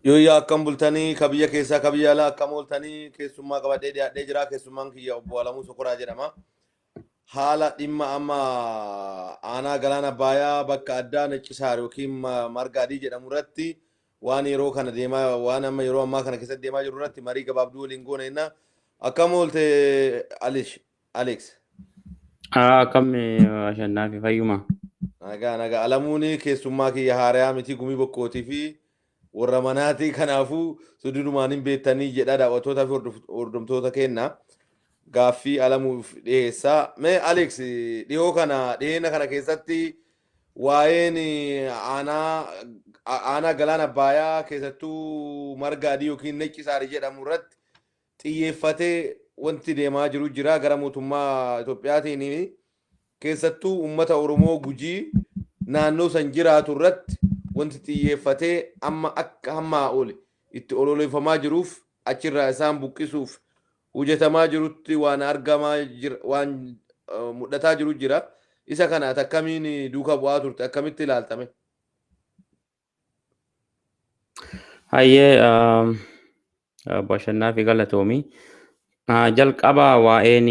Yoo yaa akkam bultanii kabiyya keessaa kabiyya alaa akkam ooltanii keessummaa qabadhee dhiyaadhee jira. Keessummaan kiyya obbo Alamuu Sokoraa jedhama. Haala dhimma amma aanaa galaana Abbayyaa bakka addaa Neccisaar yookiin Margaadii jedhamu irratti waan yeroo kana deemaa waan amma yeroo ammaa kana keessatti deemaa jiru irratti marii gabaabduu waliin goona jenna. Akkam oolte Alex? Akkam Ashannaa fi Fayyuma. Nagaa Alamuun keessummaa kiyya haarayaa miti Gumii Bokkootii fi warra manaatii kanaafuu sududumaan hin beektanii jedha daawwattootaa fi hordoftoota kenna. Gaaffii Alamuuf dhiyeessaa. Mee Alex dhiyeena kana keessatti waa'een aanaa galaana Abbayyaa keessattuu marga adii yookiin necci saarii jedhamu irratti xiyyeeffatee wanti deemaa jiru jira gara mootummaa Itoophiyaatiin keessattuu uummata Oromoo Gujii naannoo san jiraatu irratti wanti xiyyeeffatee amma akka hammaa ole itti ololeeffamaa jiruuf achirraa isaan buqqisuuf hojjetamaa jirutti waan argamaa jira waan mul'ataa jiru jira. Isa kana akkamiin duuka bu'aa turte akkamitti ilaaltame? Hayyee Ashannaa fi Galatoomii. Jalqaba waa'een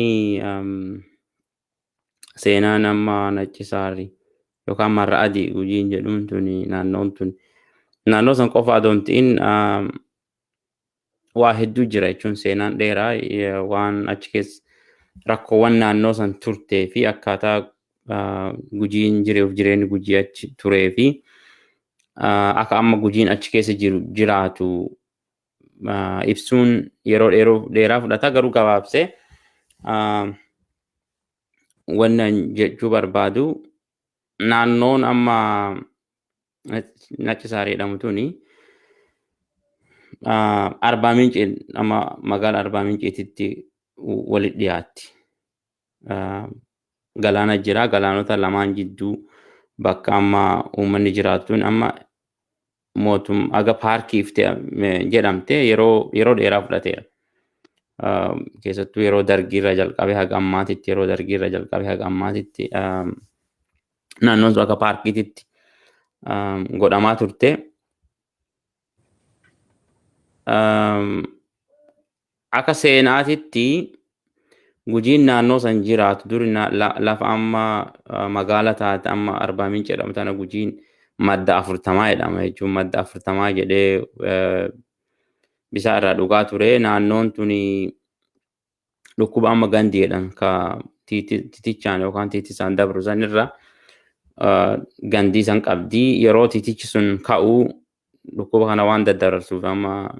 seenaan amma Necci Saarii yookaan marra adii Gujiin jedhuun tuni naannoo san qofa adoon ta'in waa hedduu jira jechuun seenaan dheeraa waan achi keessa rakkoowwan naannoo san turtee fi akkaataa Gujiin jireenyi Gujii achi turee fi akka amma Gujiin achi keessa jiraatu ibsuun yeroo dheeraa fudhata. Garuu gabaabsee wannan jechuu barbaadu naannoon amma Necci Saarii jedhamu tuni Arbaa Mincii amma magaalaa Arbaa Minciititti walitti dhiyaatti. Galaana jira. Galaanota lamaan jidduu bakka amma uummanni jiraatuun amma aga paarkiif jedhamte yeroo dheeraa fudhateera. Keessattuu yeroo dargiirra jalqabee haga ammaatitti naannoon sun akka paarkiititti godhamaa turte. Akka seenaatitti Gujiin naannoo san jiraatu duri lafa amma magaala taate amma Arbaa Mincii jedhamu tana Gujiin madda 40 jedhama jechuun madda 40 jedhee bishaan irraa dhugaa ture. Naannoon tuni dhukkuba amma gandii jedhan ka titichaan yookaan titisaan dabru sanirra gandii san qabdi. Yeroo titichi sun ka'u dhukkuba kana waan daddararsuuf amma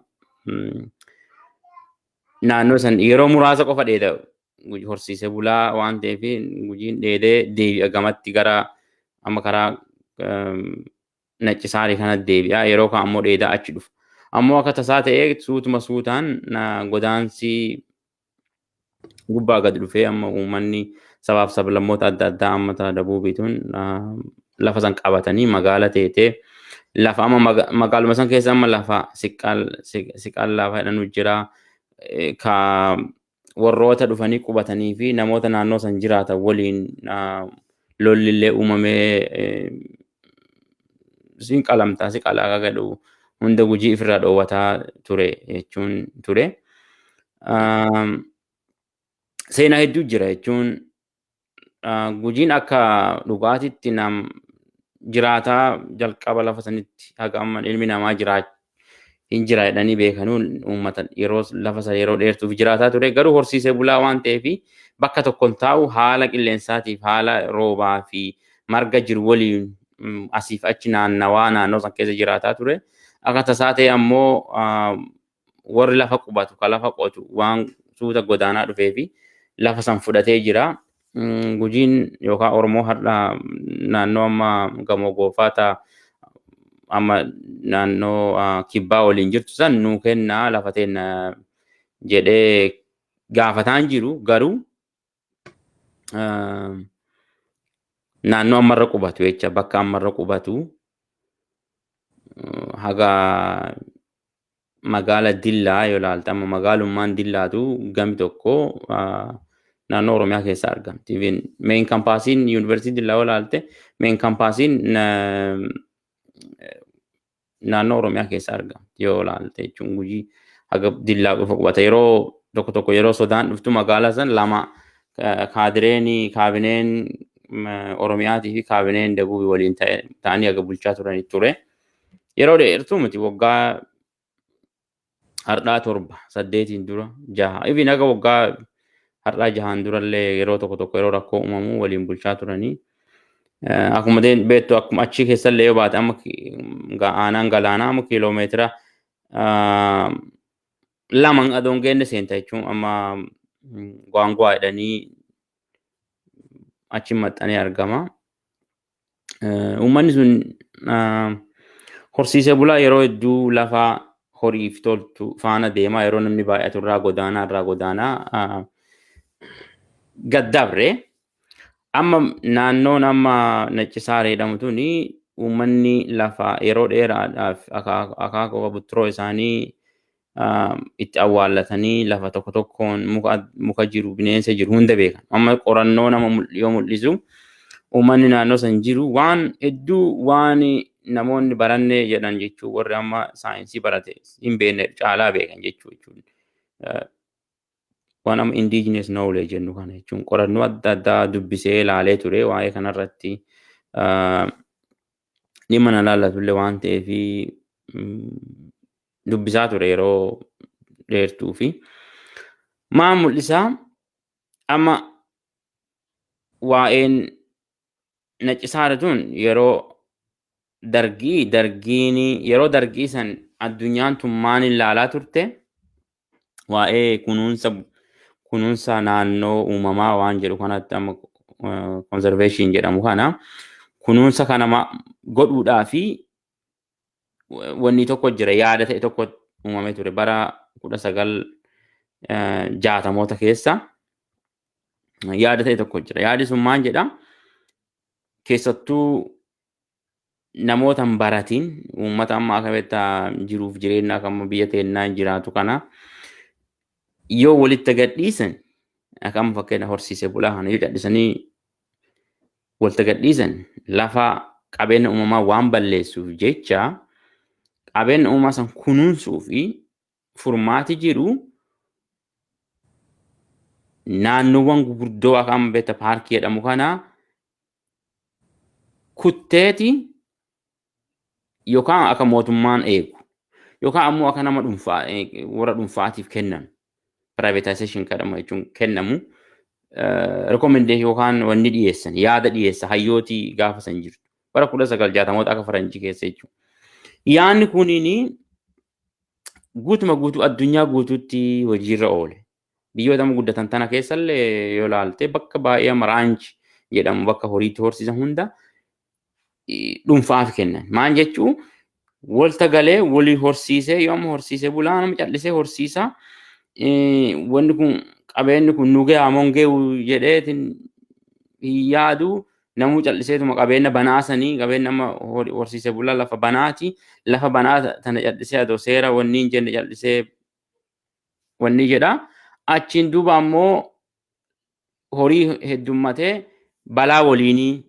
naannoo san yeroo muraasa qofa dheeda horsiisee bulaa waan ta'eef Gujiin dheedee deebi'a gamatti gara amma karaa Necci Saarii kana deebi'a. Yeroo kaan ammoo dheedaa achi dhufa. Ammoo akka tasaa ta'ee suutaan godaansi gubbaa gad dhufee amma uummanni sabaaf sablammoota adda addaa amma dabuubiituun lafa san qabatanii magaala teetee lafa amma magaaluma san keessa amma lafa siqaal lafa jedhanu jira. Ka warroota dhufanii qubatanii fi namoota naannoo san jiraatan waliin lollillee uumamee siqalaa akka gadhu hunda Gujii ofirraa dhoowwataa ture jechuun ture. Seenaa hedduu jira jechuun Gujiin akka dhugaatitti jiraataa jalqaba lafa sanitti haga amma ilmi namaa hin jira jedhanii beekanuun uummata lafa sana yeroo dheertuuf jiraataa ture. Garuu horsiisee bulaa waan ta'eef bakka tokkoon taa'u haala qilleensaatiif haala roobaa fi marga jiru waliin asiif achi naannoo san keessa jiraataa ture. Akka tasaa ta'e ammoo warri lafa qubatu ka lafa qotu waan suuta godaanaa dhufee fi lafa san fudhatee jira. Gujiin yookaan Oromoo har'a naannoo amma gamoo goofaata amma naannoo kibbaa waliin jirtu san nuu kennaa lafa teenya jedhee gaafataan jiru. Garuu naannoo ammarra qubatu jecha bakka ammarra qubatu haga magaala Dillaa yoo ilaalta amma magaalummaan Dillaatu gami tokko naannoo Oromiyaa keessa argamti. Meen kaampaasiin yuunivarsiitii Dillaa yoo ilaalte meen kaampaasiin naannoo Oromiyaa keessa argamti yoo ilaalte jechuun Gujii haga Dillaa qofa qubata. Yeroo tokko yeroo sodaan dhuftu magaala san lama kaabineen Oromiyaatii fi kaabineen Dabuubii waliin ta'anii haga bulchaa turanii ture. yeroo dheertuu miti waggaa har'aa 7-8 dura 6 even aga waggaa har'aa 6 durallee yeroo tokko yeroo rakkoo uumamu waliin bulchaa turanii. Akkuma beektu akkuma achi keessallee yoo baate amma aanaan galaanaa amma kiiloomeetira 2 adoon geenne seenta jechuun amma gwaangwaa jedhanii achi maxxanee argama. Uummanni sun horsiisee bulaa yeroo hedduu lafaa horiif toltu faana deemaa yeroo namni baay'atu irraa godaanaa gaddabre. Amma naannoon amma Naccisaar jedhamu tuni uummanni lafa yeroo dheeraadhaaf akaakuu buturoo isaanii itti awwaallatanii lafa tokkoon muka jiru bineensa jiru hunda beekan. Amma qorannoo nama yoo mul'isu uummanni naannoo san jiru waan hedduu waan namoonni barannee jedhan jechuun warri amma saayinsii barate hin beekne caalaa beekan jechuudha. Waan amma indigenous knowledge jennu kana jechuun qorannoo adda addaa dubbisee ilaalee ture waa'ee kanarratti dhimma na laallatullee waan ta'eef dubbisaa ture yeroo dheertuu fi maal mul'isaa amma waa'een Naccisaar tun yeroo yeroo dargii san addunyaan tun maal ilaalaa turte waa'ee kunuunsa naannoo uumamaa waan jedhu kanatti amma conservation jedhamu kana kunuunsa kana godhuudhaa fi wanni tokko jira yaada ta'e tokko uumamee ture bara 1960moota keessa yaada ta'e tokko jira. Yaadi sun maal jedha keessattuu namoota hin baratiin uummata amma akka jiruuf jireenya akka biyya teennaa jiraatu kana yoo walitti gadhiisan akkam fakkeenya horsiisee bulaa kana yoo gadhiisanii walitti gadhiisan lafa qabeenya uumamaa waan balleessuuf jecha qabeenya uumamaa san kunuunsuu fi furmaati jiru naannoowwan gurguddoo akkam paarkii jedhamu kana kutteeti yookaan akka mootummaan eegu yookaan ammoo akka nama warra dhuunfaatiif kennan privatization kadhama jechuun kennamu recommendation yookaan wanni dhiyeessan yaada dhiyeessa hayyootii gaafa san jirtu bara 1960moota akka faranjii keessa jechuudha. Yaanni kuniin guutuu addunyaa guutuutti hojiirra oole. Biyyoota guddatan tana keessallee yoo ilaalte bakka baay'ee raanchi jedhamu bakka horiitti horsiisan hunda dhuunfaaf kennan. Maal jechuun walta galee walii horsiisee yoo amma horsiisee bulaa nama callisee horsiisaa wanni kun qabeenyi kun nu gahaa mongeewu jedheetiin yaadu namuu calliseetuma qabeenya banaasanii qabeenya amma horsiisee bulaa lafa banaati lafa banaa tana callisee adoo seera wanni hin jenne callisee wanni jedha achiin duuba ammoo horii heddummatee balaa waliinii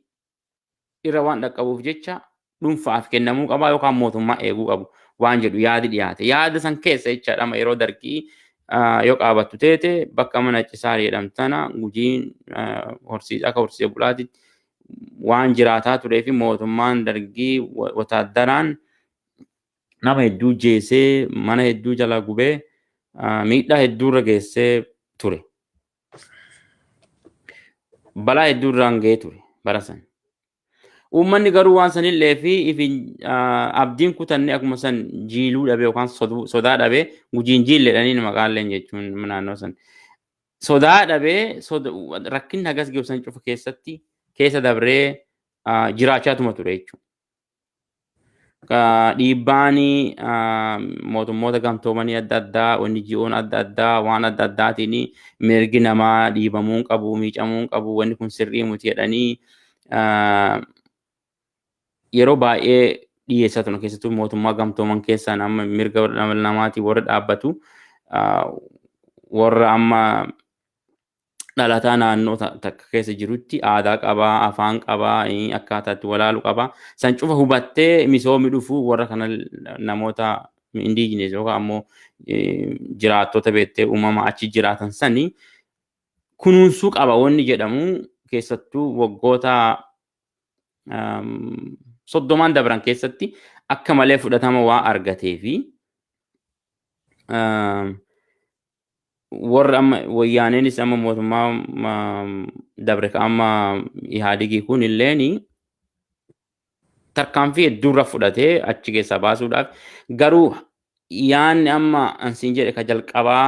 irra waan dhaqqabuuf jecha dhuunfaaf kennamuu qaba yookaan mootummaa eeguu qabu waan jedhu yaadi dhiyaate. Yaada san keessa jechaadha yeroo dargii yoo qaabattu teete bakka mana Naccisaar jedhamtu tana gujiin akka horsiisee bulaatitti waan jiraataa turee fi mootummaan dargii wataaddaraan nama hedduu jeesee mana hedduu jala gubee miidhaa hedduurra geessee ture. Balaa hedduurraan ga'ee ture bara san. Uummanni garuu waan sanillee fi abdiin kutanne akkuma san jiiluu dhabee yookaan sodaa dhabee gujiin jiilleedhanii maqaalleen jechuun naannoo san. Sodaa dhabee rakkinni hagas geessan cufa keessatti keessa dabree jiraachaatuma ture jechuudha. Dhiibbaan mootummoota gamtoomanii adda addaa wanni ji'oon adda addaa waan adda addaatiin mirgi namaa dhiibamuu qabu miicamuu qabu wanni kun sirrii miti jedhanii yeroo baay'ee dhiyeessaa turan keessattuu mootummaa gamtooman keessaan amma mirga namaatii warra dhaabbatu warra amma dhalataa naannoo takka keessa jirutti aadaa qabaa afaan qabaa akkaataatti walaalu qabaa san cufa hubattee misoomni dhufuu warra kana namoota indigenous yookaan ammoo jiraattota beektee uumama achi jiraatan sanii kunuunsuu qaba wanni jedhamu keessattuu waggoota soddomaan dabran keessatti akka malee fudhatama waa argatee fi warra amma wayyaaneenis amma mootummaa dabre amma ihaadigii kun illeen tarkaanfii hedduurra fudhatee achi keessaa baasuudhaaf garuu yaanni amma ansiin jedhe ka jalqabaa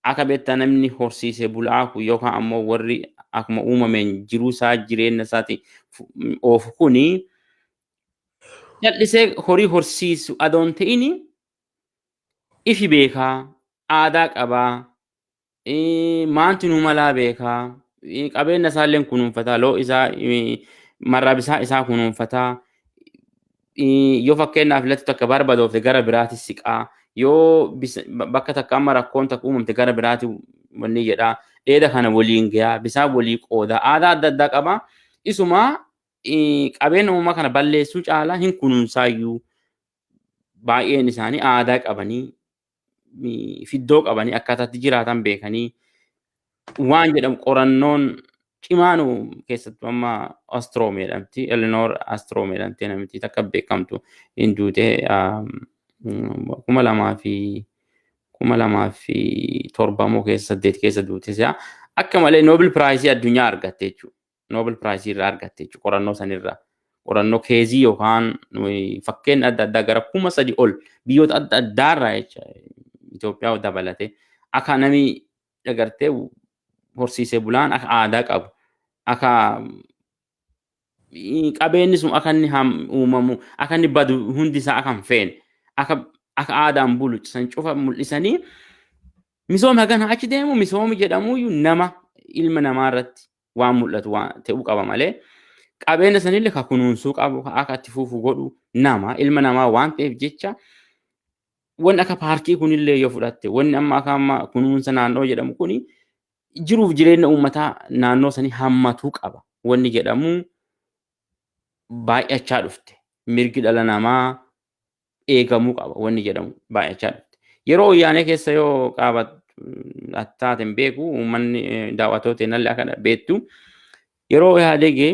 akka beektaa namni horsiisee bulaa kun yookaan ammoo warri akkuma uumameen jiruu isaa jireenya isaati oofu kuni jal'isee horii horsiisu adoon ta'in ifi beekaa aadaa qabaa maanti nu malaa beekaa qabeenya isaallee kunuunfataa loo isaa marrabisaa isaa kunuunfataa yoo fakkeenyaaf latti takka barbadoofte gara biraatti siqaa yoo bakka takka amma rakkoon takka uumamte gara biraatti wanni jedhaa dheeda kana waliin gahaa bisaan walii qoodaa aadaa adda addaa qabaa isuma qabeenya uumamaa kana balleessuu caalaa hin kunuunsaayyuu baay'een isaanii aadaa qabanii fiddoo qabanii akkaataatti jiraatan beekanii waan jedhamu qorannoon cimaanu keessattuu amma Astroom jedhamti Elinoor Astroom jedhamti namti takka beekamtu hin duute 2007 keessa 8 keessa duute akka malee Nobel Prize addunyaa argatte jechuudha. Nobel Prize irraa argatte jechuudha qorannoo sanirraa. Qorannoo keezii yookaan fakkeenya adda addaa gara 3,000 ol biyyoota adda addaarraa jecha Itoophiyaa dabalate akka namni agartee horsiisee bulaan akka aadaa qabu akka qabeenyi sun akka inni uumamu akka inni badu hundi isaa akka hin feene akka aadaan bulu san cufa mul'isanii misooma hagana achi deemu misoomi jedhamuyyuu nama ilma namaa irratti waan mul'atu waan ta'uu qaba malee qabeenya sanillee ka kunuunsuu qabu akka itti fufu godhu nama ilma namaa waan ta'eef jecha wanni akka paarkii kunillee yoo fudhatte wanni amma akka amma kunuunsa naannoo jedhamu kuni jiruuf jireenya uummataa naannoo sanii hammatuu qaba wanni jedhamu baay'achaa dhufte mirgi dhala namaa eegamuu qaba wanni jedhamu baay'achaa dhufte yeroo wayyaanee keessa yoo qabat attaaten beeku uummanni daawwattoota nallee akka beektu yeroo yaadegee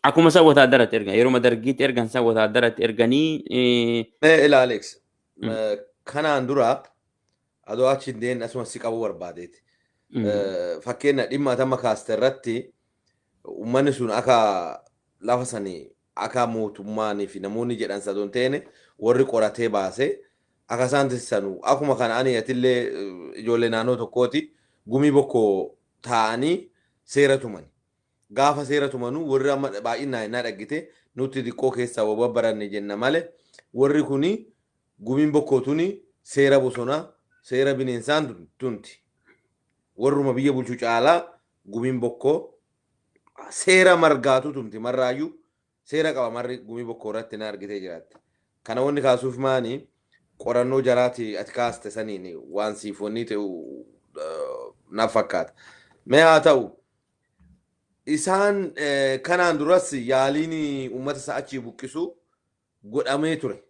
akkuma isa wataaddaratti ergan yeroo dargiitti ergan isa wataaddaratti erganii ilaaleeks kanaan dura adoo achi hin deemne asuma si qabuu barbaadeeti. Fakkeenya dhimma atamma kaaste irratti uummanni sun akka lafa sanii akka mootummaanii fi namoonni jedhan sadoon ta'een warri qoratee baasee akka isaan taasisanu akkuma kana ani atillee ijoollee naannoo tokkooti Gumi Boko taa'anii seera tuman. Gaafa seera tumanuu warri amma baay'inaan innaa dhaggite nuti xiqqoo keessaa wabbaranne jenna malee warri kuni Gumiin Boko tuni seera bosonaa seera bineensaan tunti. Warruma biyya bulchuu caalaa Gumiin Boko seera margaatu tumti marraayyuu seera qaba marri Gumii Boko irratti na argitee jiraatte. Kana wanni kaasuuf maani qorannoo jaraati ati kaaste saniin waan siifonni ta'u naaf fakkaata. Mee haa ta'u isaan kanaan duras yaaliin uummata isaa achii buqqisuu godhamee ture.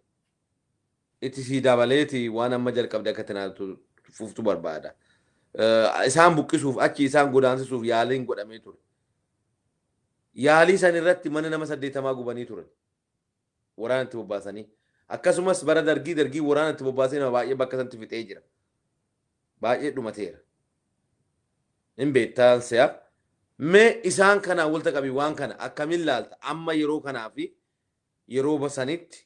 Itti sii dabaleeti waan amma jalqabde akka tanaatu fuftu barbaada. Isaan buqqisuuf achi isaan godaansisuuf yaaliin godhamee ture. Yaalii san irratti mana nama 80 gubanii turan. Waraana itti bobbaasanii. Akkasumas bara dargii waraana itti bobbaasanii nama baay'ee bakka sanatti fixee jira. Baay'ee dhumateera. Hin beektaan si'a. Mee isaan kanaan walta qabii waan kana akkamiin laalta amma yeroo kanaa fi yeroo basanitti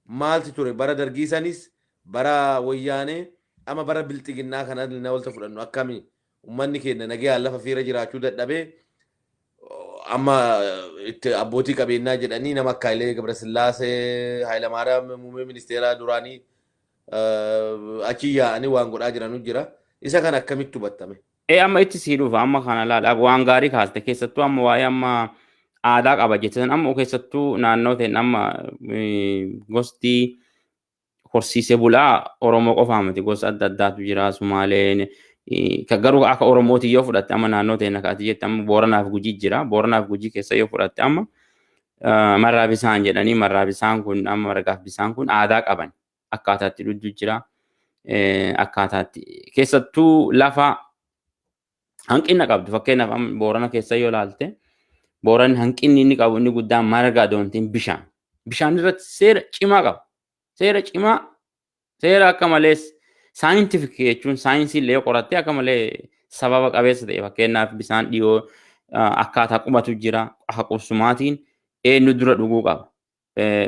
maalti ture bara dargii sanis bara wayyaanee ama bara bilxiginnaa kana na walta fudhannu akkamii uummanni keenya nagee lafa fiira jiraachuu dadhabee amma itti abbootii qabeenyaa jedhanii nama akka Hayilee Gabrasillaasee Hayilamaariyaam muummee ministeeraa duraanii achi yaa'anii waan godhaa jiranu jira. Isa kana akkamitti hubattame? Amma itti sii dhufa amma kana laala waan gaarii kaaste keessattuu amma waa'ee amma aadaa qaba jettan amma keessattuu naannoo ta'een amma gosti horsiisee bulaa Oromoo qofaa miti gosa adda addaatu jira Sumaaleen garuu akka Oromooti yoo fudhatte amma naannoo ta'een akkaati jette amma Booranaaf Gujii jira Booranaaf Gujii keessa yoo fudhatte amma marraa bisaan jedhanii marraa bisaan kun amma margaaf bisaan kun aadaa qaban akkaataatti dhudhu jira akkaataatti keessattuu lafa hanqina qabdu fakkeenyaaf Boorana keessa yoo ilaalte Booran hanqinni inni qabu inni guddaan marga doontiin bishaan. Bishaan irratti seera cimaa qaba. Seera cimaa seera akka malee saayintifik jechuun saayinsii illee qorattee akka malee sababa qabeessa ta'e fakkeenyaaf bishaan dhiyoo akkaataa qubatu jira akka qubsumaatiin eenyu dura dhuguu qaba.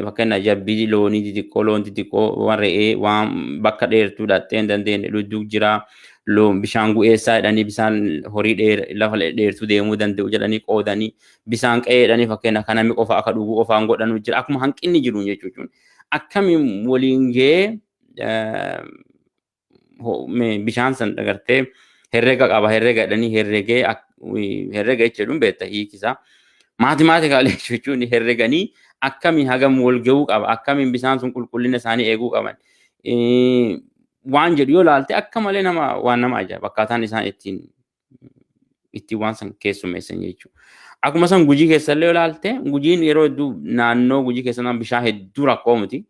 Fakkeenyaaf jabbii loonii xixiqqoo loon xixiqqoo waan re'ee waan bakka dheertuu dhattee hin dandeenye dhuguu jira. Loon bishaan gu'eessaa jedhanii bishaan horii lafa dheertuu deemuu danda'u jedhanii qoodanii bishaan qe'ee jedhanii fakkeenyaaf kan namni qofa akka dhuguu qofaan godhanu jira. Akkuma hanqinni jiru jechuudha. Akkamiin waliin gahee bishaan san agartee herrega qaba herrega jedhanii herrega jechuun beektaa hiikisaa. Maatimaatikaalee jechuun herreganii akkamiin hagam wal gahuu qaba akkamiin bishaan sun qulqullina isaanii eeguu qaban. Waan jedhu yoo ilaalte akka malee waan nama ajaa'iba akkaataan isaan ittiin waan san keessummeessan jechuudha. Akkuma san Gujii keessallee yoo ilaalte Gujiin yeroo hedduu naannoo Gujii keessa bishaan hedduu rakkoo miti.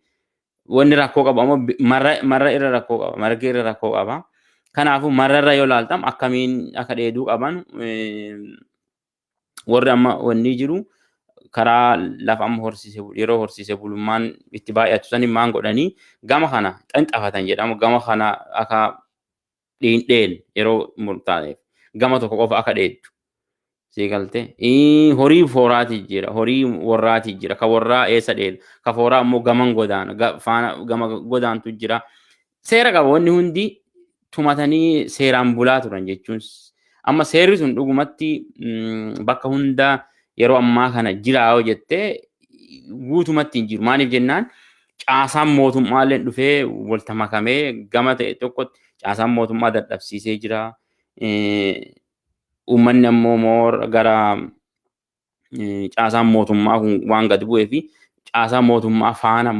Wanni rakkoo qaba ammoo marra irra rakkoo qaba margi irra rakkoo qaba. Kanaafuu marrarra yoo ilaaltam akkamiin akka dheeduu qaban warri amma wanni jiru karaa lafa amma yeroo horsiise bulummaan itti baay'atu sanii maan godhanii gama kana xanxafatan jedhamu gama kana akka dhiindheen yeroo murtaa'eef gama tokko qofa akka dheeddu. Siigalte horii fooraati jira horii warraati jira ka warraa eessa dheedu ka fooraa ammoo gaman godaana faana gama godaantu jira. Seera qaba wanni hundi tumatanii seeraan bulaa turan jechuun amma seerri sun dhugumatti bakka hunda yeroo ammaa kana jira yoo jettee guutumatti hin jiru. Maaliif jennaan caasaan mootummaallee dhufee walta makamee gama ta'e tokkotti caasaan mootummaa dadhabsiisee jira. Uummanni ammoo moor gara caasaan mootummaa waan gad bu'ee fi caasaan mootummaa faana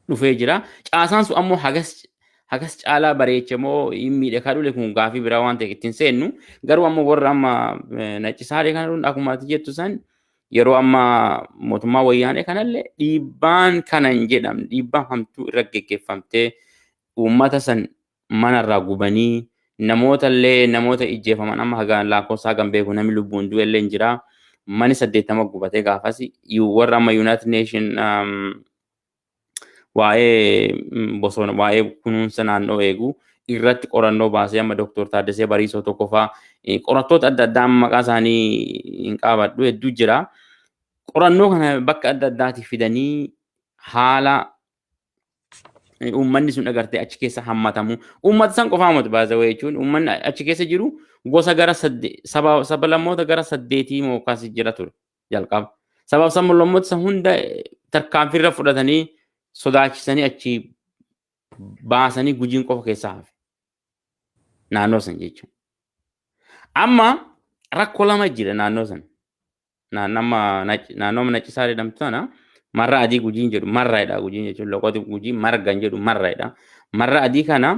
dhufee jira. Caasaan sun ammoo hagas caalaa bareeche moo miidhagaa dhule kun gaafii biraa waan ta'eef ittiin seennu garuu ammoo warra amma naccisaalee kana dhuun akkuma ati jettu san yeroo amma mootummaa wayyaanee kanallee dhiibbaan kana hin jedhamne dhiibbaan hamtuu irra geggeeffamtee uummata san manarraa gubanii namoota ijjeefaman amma hagaan lakkoofsa hagam beeku namni lubbuun du'ellee hin jira. Mani 80 gubatee gaafas warra amma United Nation waa'ee waa'ee kunuunsa naannoo eegu irratti qorannoo baasee amma Dr. Taaddasee Bariisoo tokko fa'aa qorattoota adda addaa maqaa isaanii hin qabadhu hedduu jira. Qorannoo kana bakka adda addaatti fidanii haala uummanni sun agartee achi keessa hammatamu. Uummata san qofaa miti baasawee jechuun uummanni achi keessa jiru gosa gara saba lammoota gara 8 moo akkas jira ture jalqaba. Sabab lammoota san hunda tarkaanfiirra fudhatanii sodaachisanii achi baasanii Gujiin qofa keessaa hafe. Naannoo san jechuudha. Amma rakkoo lama jira naannoo san. Naannoo Naccisaa jedhamtu sana marra adii Gujiin jedhu marraadha Gujiin jechuun loqoti Gujiin margan jedhu marraadha. Marra adii kana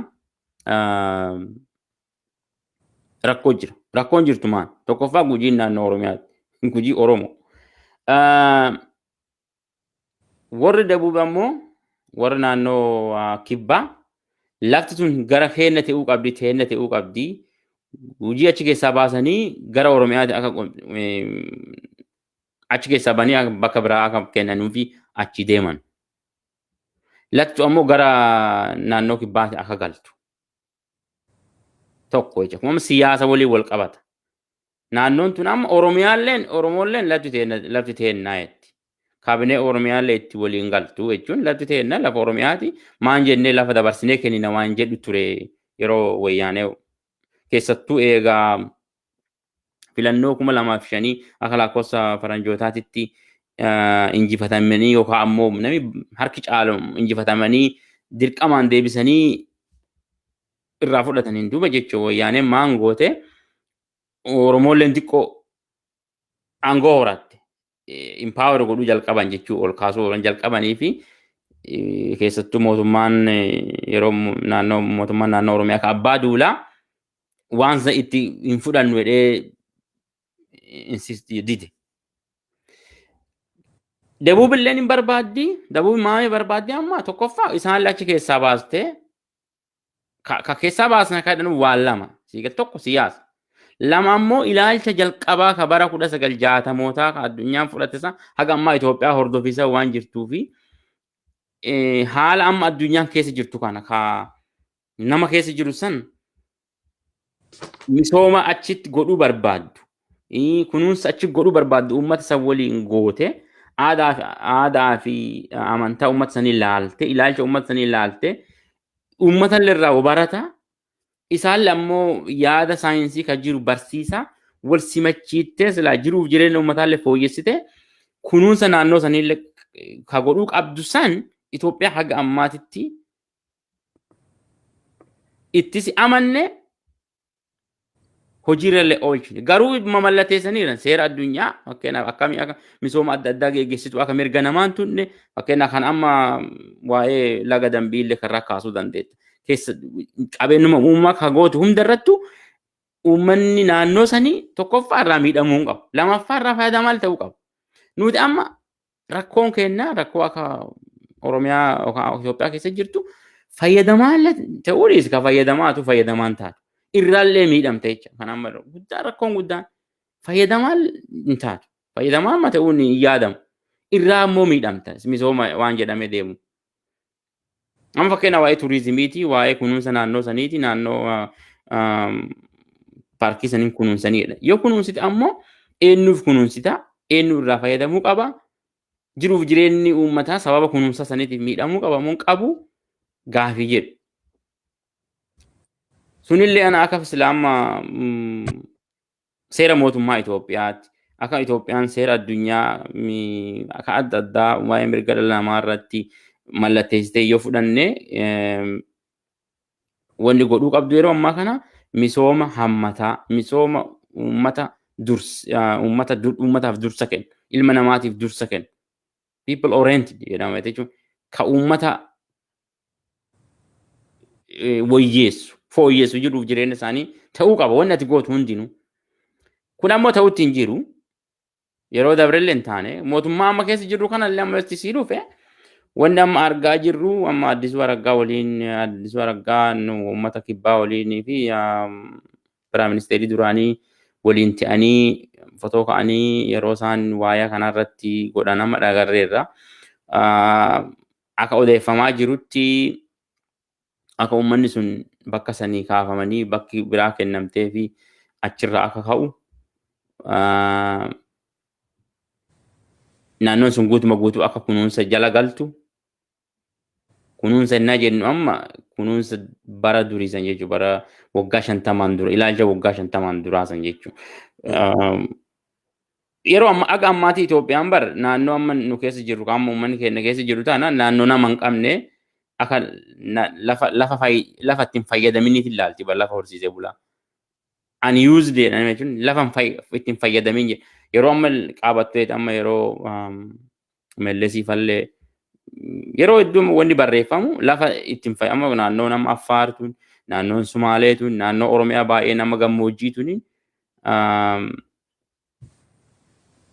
rakkoo jira. Rakkoon jirtu maal? Tokkoffaa Gujiin naannoo Oromiyaati. Gujii Oromoo. Warri Dabuub ammoo warri naannoo Kibbaa lafti sun gara keenya ta'uu qabdi. Gujii achi keessaa baasanii gara Oromiyaatti akka achi keessaa banii bakka biraa akka kennanuufi achi deeman. Lafti ammoo gara naannoo Kibbaatti akka galtu. Tokko jecha kuma siyaasa waliin wal qabata. Naannoon tun amma Oromolleen lafti teennaa jetti. Kaabinee Oromiyaallee itti waliin galtu jechuun lafti teennaa lafa Oromiyaati. Maan jennee lafa dabarsinee kennina waan jedhu ture yeroo wayyaanee keessattuu eegaa filannoo 2005 akka lakkoofsa faranjootaatitti injifatamanii yookaan ammoo namni harki caalu injifatamanii dirqamaan deebisanii irraa fudhataniin duuba jechuun wayyaaneen maan goote Oromolleen xiqqoo aangoo horatte impaawer godhuu jalqaban jechuu ol kaasuu jalqabanii fi keessattuu mootummaan naannoo Oromiyaa ka abbaa duulaa waan san itti hin fudhannu jedhee dide. Dabuubilleen hin barbaaddi. Dabuubi maamee barbaaddi amma tokkoffaa isaan achi keessaa baastee ka keessaa baasan kan jedhamu waan lama. Siigal tokko siyaasa. Lama ammoo ilaalcha jalqabaa ka bara 1960mootaa ka addunyaan fudhatte san haga ammaa Itoophiyaa hordofisa waan jirtuu fi haala amma addunyaan keessa jirtu kana ka nama keessa jiru san misooma achitti godhuu barbaaddu. Kunuunsa achi godhuu barbaaddu uummata san waliin goote aadaa fi amantaa uummata sanii ilaalte ilaalcha uummata sanii ilaalte uummata irraa barata isaan ammoo yaada saayinsii kan jiru barsiisa wal simachiittee silaa jiruuf jireenya uummataallee fooyyessite kunuunsa naannoo saniillee ka godhuu qabdu san Itoophiyaa haga ammaatitti ittis amanne hojiirra oolchine. Garuu mallateessaniiran seera addunyaa fakkeenyaaf akkamii akka misooma adda addaa geggeessitu akka mirga namaan tunne fakkeenyaaf kan amma waa'ee laga dambiillee kan rakkaasuu dandeetta. Keessa qabeenyuma uumamaa ka gootu hunda irrattu uummanni naannoo sanii tokkoffaa irraa miidhamuu hin qabu. Lamaffaa irraa fayyadamaa ta'uu qabu. Nuti amma rakkoon keenna rakkoo akka Oromiyaa yookaan Itoophiyaa keessa jirtu fayyadamaa ta'uunis ka fayyadamaatu fayyadamaan taatu. Irraallee miidhamte jecha. Kan amma guddaa rakkoon guddaan fayyadamaa hin taatu. Fayyadamaa amma ta'uun hin yaadamu. Irraa ammoo miidhamta. Misooma waan jedhamee deemu. Amma fakkeenya waa'ee turizimiiti, waa'ee kunuunsa naannoo saniiti, naannoo paarkii saniin kunuunsanidha. Yoo kunuunsite ammoo eenyuuf kunuunsita? Eenyu irraa fayyadamuu qaba? Jiruuf jireenyi uummataa sababa kunuunsa saniitiif miidhamuu qaba moo qabu? Gaafii jedhu. Sunillee ana akka islaama seera mootummaa Itoophiyaatti akka Itoophiyaan seera addunyaa akka adda addaa waa'ee mirga dhala namaa irratti mallatteessitee yoo fudhanne wanni godhuu qabdu yeroo ammaa kana misooma hammataa misooma uummataaf dursa kennu ilma namaatiif dursa kennu people oriented jedhama jechuun ka uummata wayyeessu fooyyessu jiruuf jireenya isaanii ta'uu qaba wanni ati gootu hundinuu. Kun ammoo ta'utti hin jiru yeroo dabrellee hin taane mootummaa amma keessa jirru kanallee amma itti sii dhufe wanni amma argaa jirru amma Addisuu Araggaa waliin Addisuu Araggaa uummata kibbaa waliinii fi Piraayim Ministeerii duraanii waliin ta'anii fotoo ka'anii yeroo isaan waa'ee kanarratti godhan amma dhagarreerra. Akka odeeffamaa jirutti akka uummanni sun bakka sanii kaafamanii bakki biraa kennamtee fi achirraa akka ka'u naannoon sun guutuma guutuu akka kunuunsa jala galtu kunuunsa innaa jennu amma kunuunsa bara durii san jechuudha bara waggaa 50 dura ilaalcha waggaa 50 duraa san jechuudha. Yeroo amma aga ammaati Itoophiyaan bar naannoo amma nu keessa jirru amma uummanni keenya keessa jiru taana naannoo nama hin qabne akka lafa ittiin fayyadaminiif ilaalti bara lafa horsiisee bulaa. Unused jedhame jechuun lafa ittiin fayyadamin jedhe. Yeroo amma qaabattee amma yeroo mellesiifallee yeroo iddoo wanni barreeffamu lafa ittiin fayyadamu naannoo nama Affaartuun naannoon Sumaaleetuun naannoo Oromiyaa baay'ee nama gammoojjiituun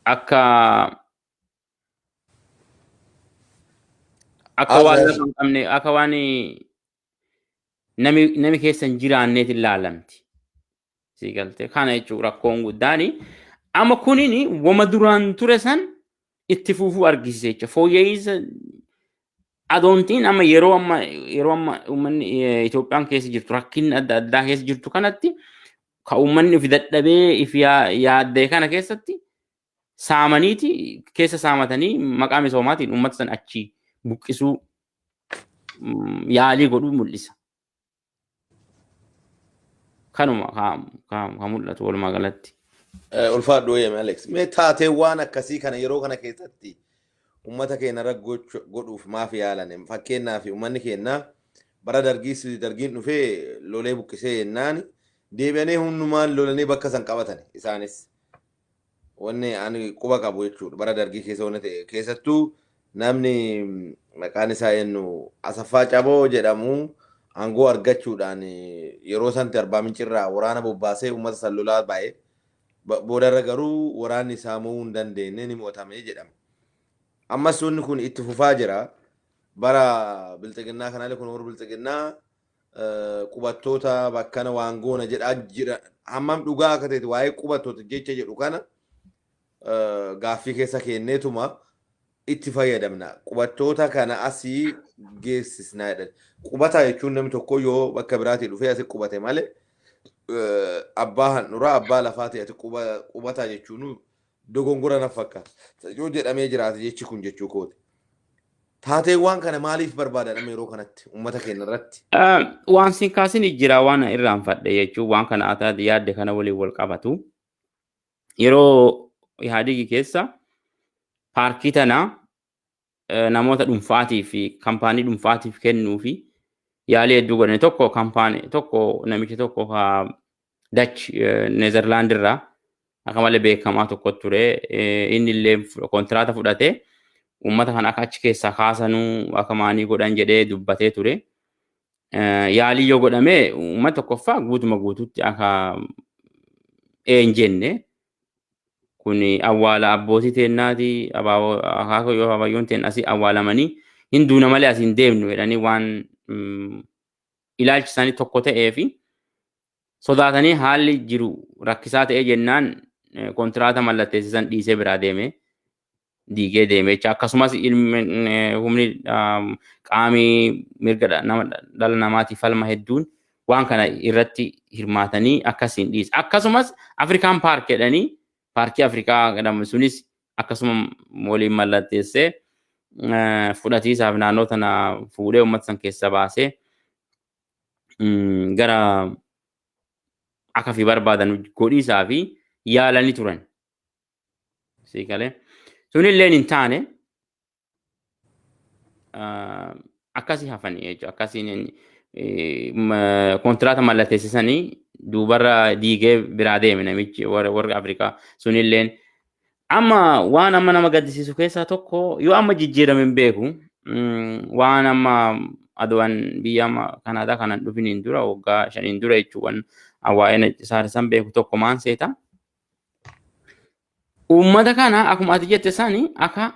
akka waan lafa hin qabne akka waan nami keessa hin jiraanneet ilaalamti. Siigaltee kana jechuun rakkoon guddaani. Amma kunini wama duraan ture san itti fufuu argisiisa jecha fooyya'insa adoontiin amma yeroo amma uummanni Itoophiyaan keessa jirtu rakkinni adda addaa keessa jirtu kanatti ka uummanni of dadhabee if yaaddee kana keessatti saamaniiti keessa saamatanii maqaa misoomaatiin uummata san achi buqqisuu yaalii godhuu mul'isa. Kanuma ka mul'atu walumaa galatti. Ulfaadhu yeeme Alex. Mee taateewwan akkasii kana yeroo kana keessatti uummata keenya godhuuf maaf yaalan fakkeenyaaf uummanni keenya bara dargiin dhufee lolee buqqisee jennaan deebi'anii hundumaan lolanii bakka san qabatan isaanis wanni ani quba qabu jechuudha bara dargii keessa wanni ta'e keessattuu namni maqaan isaa eenyu Asaffaa Caboo jedhamu aangoo argachuudhaan yeroo sanatti Arbaa Mincirraa waraana bobbaasee uummata san lolaa baay'ee boodarra garuu waraanni isaa mo'uu hin dandeenye ni mo'atame jedhama. Ammas wanni kun itti fufaa jira bara bilxiginnaa kanallee kun warra bilxiginnaa qubattoota bakkana waan goona jedhaa jira. Hammam dhugaa akka ta'e waa'ee qubattoota jecha jedhu kana gaaffii keessa kenneetuma itti fayyadamna. Qubattoota kana asii geessisnaa jedhan. Qubataa jechuun namni tokko yoo bakka biraatii dhufee asii qubate malee abbaa handhuraa abbaa lafaa ta'e qubataa jechuun dogongora na fakkaata. Yoo jedhamee jiraate jechi kun jechuu kooti. Taateewwan kana maaliif barbaadan yeroo kanatti uummata keenya irratti? Waan siin kaasin jira waan irraanfadhe jechuun waan kana ata yaadde kana waliin wal qabatu. Yeroo Ihaadigi keessa paarkii tana namoota dhuunfaatii fi kaampaanii dhuunfaatiif kennuu fi yaalii hedduu godhani tokko kaampaanii tokko namichi tokko Dutch Neezerlaand irraa akka malee beekamaa tokko ture inni illee kontiraata fudhatee uummata kan akka achi keessaa kaasanuu akka maanii godhan jedhee dubbatee ture. Yaalii yoo godhame uummata tokkoffaa guutuma guututti akka hin jenne kun awwaala abbootii teennaati akaakuu yoo habayyoon teen asii awwaalamanii hin duuna malee asii hin deemnu jedhanii waan ilaalchi isaanii tokko ta'ee fi sodaatanii haalli jiru rakkisaa ta'ee jennaan kontiraata mallatteessisan dhiisee biraa deeme diigee deeme jecha akkasumas humni qaamii mirga dhala namaatiif falma hedduun waan kana irratti hirmaatanii akkasiin dhiise. Akkasumas Afrikaan paark jedhanii paarkii Afrikaa jedhamu sunis akkasuma waliin mallatteessee fudhatiisaaf naannoo tana fuudhee uummata san keessa baasee gara akka fi barbaadan godhiisaa fi yaalanii turan. Siikalee. Sunillee hin taane akkasii hafanii jechuudha. Akkasiin kontiraata mallatteessisanii duubarra diigee biraa deeme namichi warra Afrikaa sunilleen. Amma waan amma nama gaddisiisu keessaa tokko yoo amma jijjiirame hin beeku waan amma aduwaan biyya amma Kanaadaa kanan dhufiniin dura waggaa 5 dura jechuun waa'ee isaanisan beeku tokko maan seeta. Uummata kana akkuma ati jette isaanii akka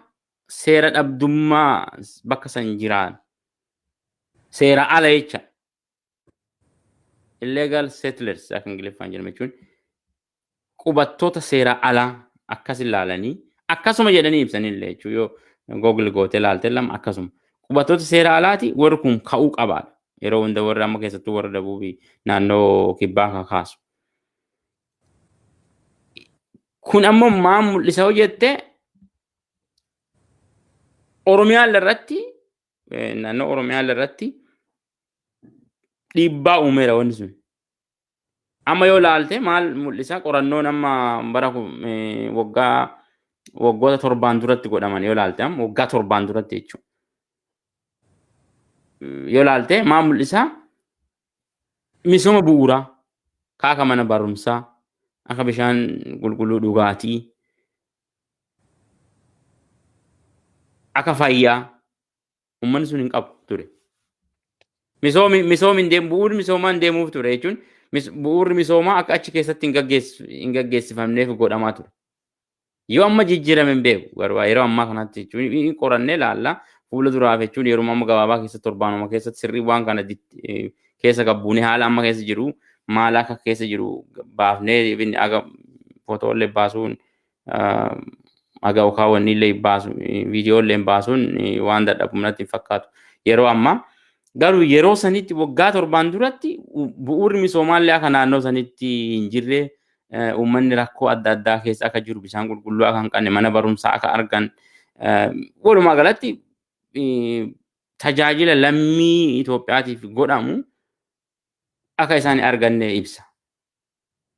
seera dhabdummaa bakka san jiraan seera ala jecha illegal settlers akka Ingiliffaan jedhamu jechuun qubattoota seera alaa akkas ilaalanii akkasuma jedhanii ibsanillee jechuun yoo Google gootee ilaalte lama akkasuma qubattoota seera alaati warri kun ka'uu qabaadha yeroo hunda warra amma keessattuu warra dabuubii naannoo kibbaa kakaasu. Kun ammoo maal mul'isa yoo jette Oromiyaa irratti naannoo Oromiyaa irratti dhiibbaa uumeera wanti sun. Amma yoo ilaalte maal mul'isa qorannoon amma bara waggoota 7 duratti godhaman yoo ilaalte waggaa 7 duratti jechuudha. Yoo ilaalte maal mul'isa misooma bu'uuraa kaaka mana barumsaa akka bishaan qulqulluu dhugaatii akka fayyaa uummanni sun hin qabu ture. Misoomni bu'uurri misoomaa hin deemuuf ture jechuun bu'uurri misoomaa akka achi keessatti hin gaggeessifamneef godhamaa ture. Yoo amma jijjiirame hin beeku garuu yeroo ammaa kanatti jechuun qorannee ilaalla fuula duraaf jechuun yeroo amma gabaabaa keessatti torbaanuma keessatti sirrii waan kana keessa qabbuunee haala amma keessa jiru maal akka keessa jiru baafnee aga footoolee baasuun aga okaawwanni illee baasu viidiyoolee baasuun waan dadhabu natti fakkaatu. Yeroo amma garuu yeroo sanitti waggaa 7 duratti bu'uurri misoomaallee akka naannoo sanitti hin jirre uummanni rakkoo adda addaa keessa akka jiru bishaan qulqulluu akka hin qabne mana barumsaa akka argan walumaa galatti tajaajila lammii Itoophiyaatiif godhamu akka isaan arganne ibsa.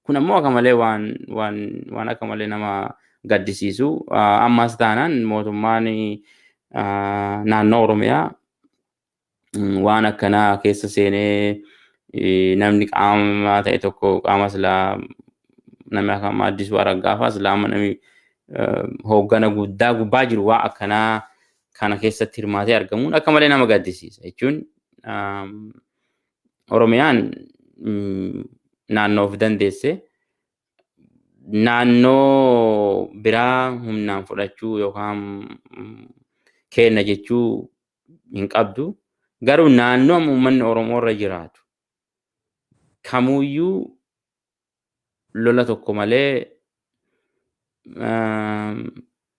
Kun ammoo akka malee waan akka malee nama gaddisiisu ammas taanaan mootummaan naannoo Oromiyaa waan akkanaa keessa seenee namni qaama ta'e tokko qaama silaa namni akka Addisuu Araggaafaa silaa namni hooggana guddaa gubbaa jiru waa akkanaa kana keessatti hirmaatee argamuun akka malee nama gaddisiisa jechuun Oromiyaan naannoo of dandeesse naannoo biraa humnaan fudhachuu yookaan kenna jechuu hin qabdu. Garuu naannoo uummanni Oromoo irra jiraatu kamuyyuu lola tokko malee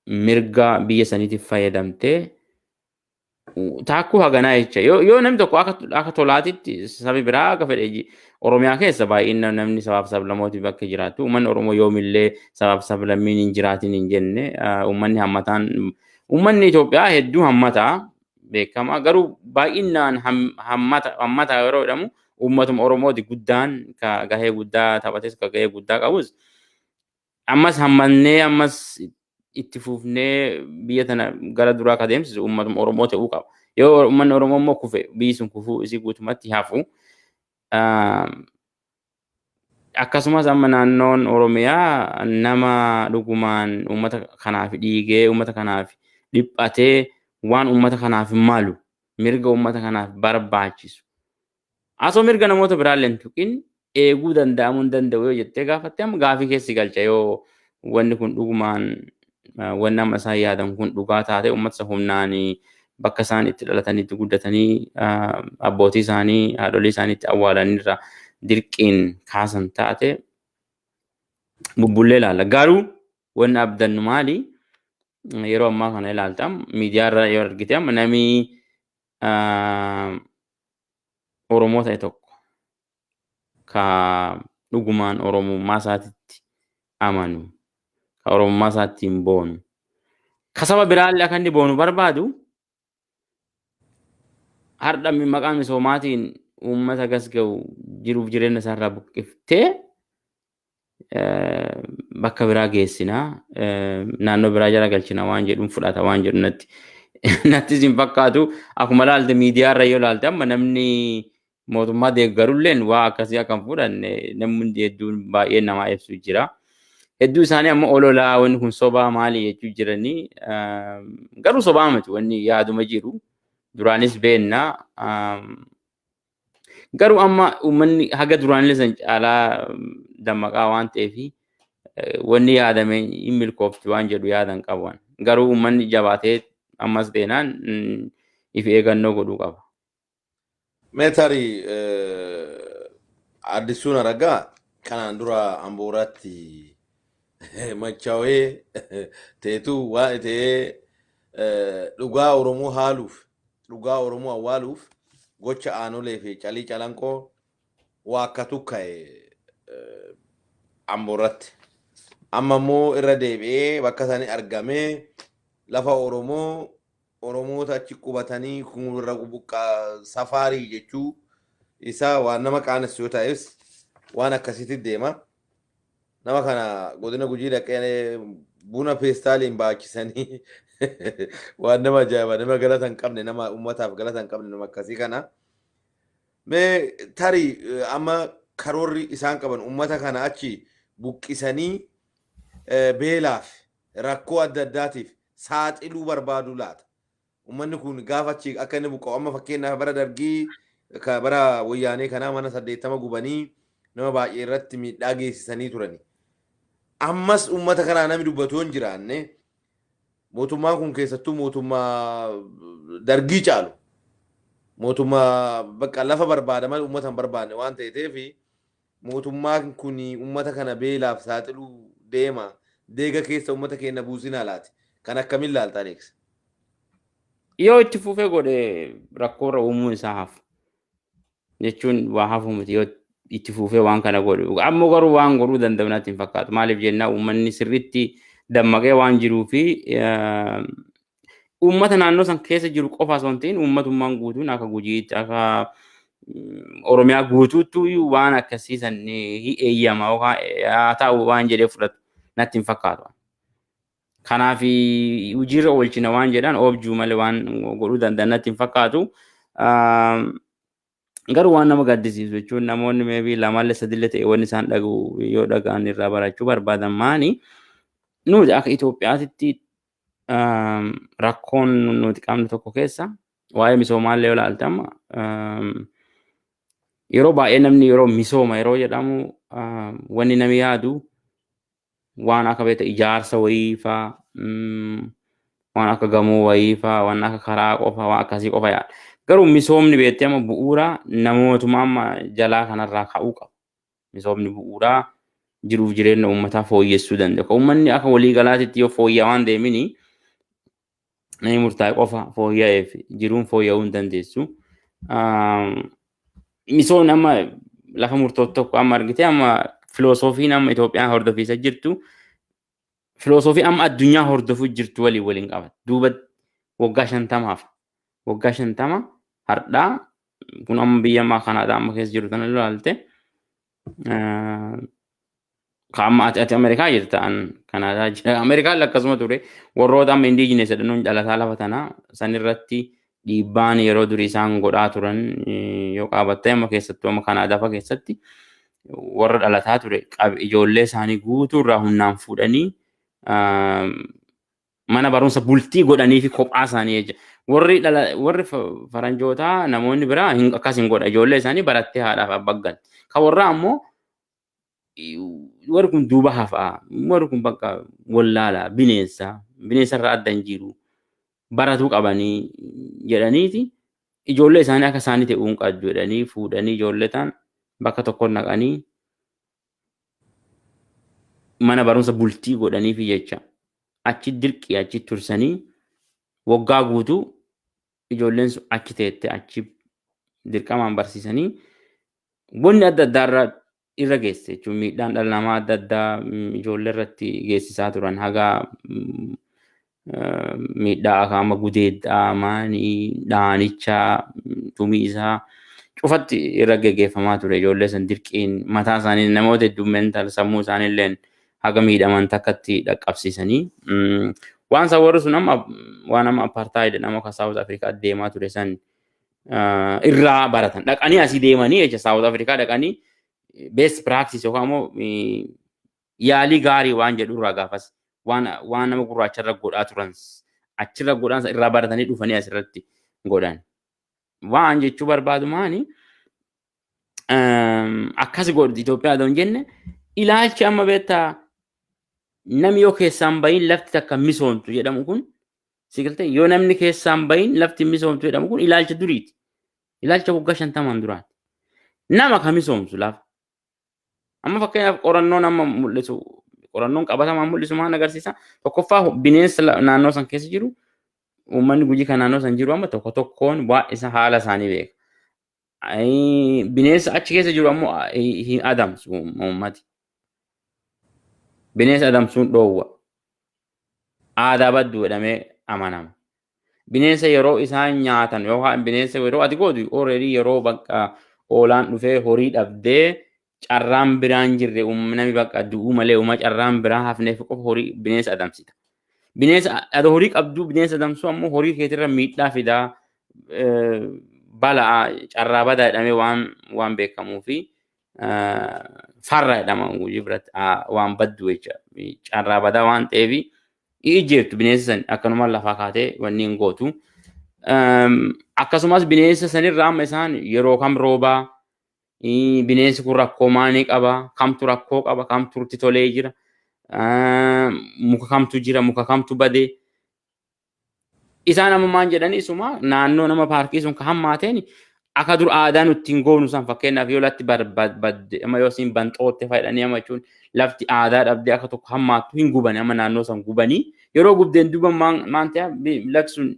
mirga biyya saniitiif fayyadamtee taakkuu haganaa jecha yoo namni tokko akka tolaatitti sabi biraa akka fedhe Oromiyaa keessa baay'ina namni sabaaf sablamooti bakka jiraatu uummanni Oromoo yoomillee sabaaf sablammiin hin jiraatin hin jenne uummanni Itoophiyaa hedduu hammataa beekama garuu baay'inaan hammataa yeroo jedhamu uummatuma Oromooti guddaan gahee guddaa taphates gahee guddaa qabus ammas hammannee ammas itti fufnee biyya tana gara duraa akka deemsisu uummatuma Oromoo ta'uu qaba. Yoo uummanni Oromoo immoo kufe biyyi sun kufuu isii guutumatti hafu. Akkasumas amma naannoon Oromiyaa nama dhugumaan uummata kanaaf dhiigee uummata kanaaf dhiphatee waan uummata kanaaf malu mirga uummata kanaaf barbaachisu. Asoo mirga namoota biraallee hin tuqin eeguu danda'amuu hin danda'u yoo jettee gaafatte amma gaafii keessi galcha yoo wanni kun dhugumaan wanni amma isaan yaadan kun dhugaa taate uummata humnaan bakka isaan itti dhalatanii itti guddatanii abbootii isaanii haadholii isaanii itti awwaalanirra dirqiin kaasan taate bubbullee ilaalla. Garuu wanni abdannu maali? Yeroo ammaa kana ilaalta miidiyaarra yoo argite amma namni Oromoo ta'e tokko ka dhugumaan Oromummaa isaatitti amanu ka Oromummaa isaattiin boonu ka saba biraallee akka inni boonu barbaadu har'a maqaa misoomaatiin uummata gas ga'u jiruuf jireenya isaarraa buqqiftee bakka biraa geessinaa naannoo biraa jala galchina waan jedhuun fudhata waan jedhu natti sin fakkaatu akkuma ilaalte miidiyaarra yoo ilaalte amma namni mootummaa deeggarulleen waa akkasii akkan fudhanne namni hedduun baay'ee namaa ibsu jira. Hedduu isaanii amma ololaa wanni kun sobaa maali jechuu jiranii garuu sobaa miti wanni yaaduma jiru duraanis beennaa garuu amma uummanni haga duraanillee san caalaa dammaqaa waan ta'eef wanni yaadame hin milkoofti waan jedhu yaadan qaban garuu uummanni jabaatee ammas deenaan if eegannoo godhuu qaba. Meetarii addisuun aragaa kanaan dura Ambooratti machaawee teetuu waa ta'ee dhugaa Oromoo haaluuf dhugaa Oromoo awwaaluuf gocha aanolee fi calii calanqoo waa akka tukka'e Ambooratti. Amma immoo irra deebi'ee bakka isaanii argamee lafa Oromoota achi qubatanii kun irra buqqaa safaarii jechuu isaa waan nama qaanessu yoo ta'es waan akkasitti deema. Nama kana godina Gujii dhaqee buna peestaaliin baachisanii waan nama ajaa'iba nama galata hin qabne nama uummataaf galata hin qabne nama akkasii kana. Mee tarii amma karoorri isaan qaban uummata kana achi buqqisanii beelaaf rakkoo adda addaatiif saaxiluu barbaadu laata. Uummanni kun gaafa achi akka inni buqqa'u amma fakkeenyaaf bara dargii bara wayyaanee kanaa mana 80 gubanii nama baay'ee irratti miidhaa geessisanii turani. Ammas uummata kanaa namni dubbatu hin jiraanne mootummaan kun keessattuu mootummaa dargii caalu mootummaa bakka lafa barbaadaman uummata hin barbaanne waan ta'eef mootummaan kun uummata kana beelaaf saaxiluu deema deega keessa uummata keenya buusinaa laati kan akkamiin ilaalta Aleeks? Yoo itti fufee godhe rakkoorra uumuun isaa hafu jechuun waa hafu miti yoo itti fufee waan kana godhu ammoo garuu waan godhuu danda'u natti hin fakkaatu maaliif jennaa uummanni sirriitti dammaqee waan jiruu fi uummata naannoo san keessa jiru qofa osoo hin ta'in uummatummaan guutuun akka Gujiitti akka Oromiyaa guutuuttuu waan akkasiisan eeyyama haa ta'u waan jedhee fudhatu natti hin fakkaatu. Kanaaf hojiirra oolchina waan jedhan oobjuu malee waan godhuu danda'an natti hin fakkaatu. Garuu waan nama gaddisiisu jechuun namoonni meebii lamallee sadillee ta'e wanni isaan dhaga'u yoo dhaga'an irraa barachuu barbaadan maani nuti akka Itoophiyaatti rakkoon nuti qabnu tokko keessa waa'ee misoomaallee yoo ilaalte amma yeroo baay'ee namni yeroo misooma yeroo jedhamu wanni namni yaadu waan akka beekta ijaarsa wayii faa waan akka gamoo wayii faa waan akka karaa qofa waan akkasii qofa yaada. Garuu misoomni beektee amma bu'uura namootuma amma jalaa kanarraa ka'uu qaba. Misoomni bu'uuraa jiruuf jireenya uummataa fooyyessuu danda'a. Uummanni akka waliigalaatitti yoo fooyya'aa waan deemini namni murtaa'e qofa fooyya'eef jiruun fooyya'uu hin dandeessu. Misoomni amma lafa murtootti tokko amma argite amma filoosofiin amma Itoophiyaan hordofiisa jirtu filoosofii amma addunyaa hordofuu jirtu waliin qabata. Duuba waggaa 50 waggaa 50 hardhaa kun amma biyya ammaa Kanaadaa amma keessa jiru kana ilaalte amma ati Ameerikaa jirtan Kanaadaa jira. Ameerikaan akkasuma ture warroota amma indigenous jedhanuun dhalataa lafa tanaa sanirratti dhiibbaan yeroo durii isaan godhaa turan yoo qabatte amma keessattuu amma Kanaadaa fa keessatti warra dhalataa ture ijoollee isaanii guutuurraa humnaan fuudhanii mana barumsa bultii godhanii fi kophaa isaanii jecha warri faranjootaa namoonni biraa akkas hin godha ijoollee isaanii barattee haadhaaf abbaggan kan warraa ammoo warri kun duuba hafaa warri kun bakka wallaalaa bineensa irraa adda hin jiru baratuu qabanii jedhaniiti ijoollee isaanii akka isaanii ta'uun qabdu jedhanii fuudhanii ijoollee ta'an bakka tokko naqanii mana barumsa bultii godhanii fi jecha achi dirqii achi tursanii waggaa guutuu ijoolleen sun achi teette achi dirqamaan barsiisanii wanni adda addaa irra geesse jechuun miidhaan dhala namaa adda addaa ijoollee irratti geessisaa turan hagaa miidhaa akka gudeeddaa maanii dhaanichaa tumii isaa cufatti irra geggeeffamaa ture ijoollee san dirqiin mataa isaanii namoota hedduu mental sammuu isaaniilleen haga miidhaman takkatti dhaqqabsiisanii waan isa warri sun waan amma apartheid nama ka South Africa deemaa ture san irraa baratan dhaqanii asii deemanii jecha South Africa dhaqanii best practice yookaan immoo yaalii gaarii waan jedhu irraa gaafas waan nama gurraacha irra godhaa turan achirra godhaan irraa baratanii dhufanii asirratti godhan waan jechuu barbaadu maani akkas godhu Itoophiyaa don jenne ilaalchi amma beektaa namni yoo keessaan bahin lafti takka misoomtu jedhamu kun sigalte yoo namni keessaan bahin lafti misoomtu jedhamu kun ilaalcha duriiti ilaalcha waggaa 50 duraati nama ka misoomsu lafa amma fakkeenyaaf qorannoon amma mul'isu qorannoon qabatamaa mul'isu maal agarsiisa tokkoffaa bineensa naannoo san keessa jiru uummanni gujii kan naannoo san jiru amma tokkoon waa isa haala isaanii beeka bineensa achi keessa jiru ammoo hin adamsu uummati bineensa adamsuun dhoowwa aadaa baddu jedhamee amanama bineensa yeroo isaan nyaatan yookaan bineensa yeroo ati gootu already yeroo bakka oolaan dhufee horii dhabdee carraan biraan jirre namni bakka du'uu malee uuma carraan biraa hafneef qofa horii bineensa adamsita bineensa horii qabdu bineensa adamsuu ammoo horii keetirra miidhaa fidaa balaa carraa badaa jedhamee waan beekamuu fi farra jedhama gujii biratti waan baddu jecha carraa badaa waan ta'eef ijjeertu bineensa san akkanuma lafaa kaatee wanni hin gootu akkasumas bineensa sanirraa amma isaan yeroo kam roobaa bineensi kun rakkoo maanii qaba kamtu rakkoo qaba kamtu itti tolee jira muka kamtu jira muka kamtu badee isaan amma maan jedhanii isuma naannoo nama paarkii sun ka hammaateen akka dur aadaa nutti hin goonu san fakkeenyaaf yoo lafti badde amma yoo isin banxootte fayyadanii amma jechuun lafti aadaa dhabdee akka tokko hammaattu hin gubani amma naannoo san gubanii yeroo gubdeen duuba maan ta'e lafti sun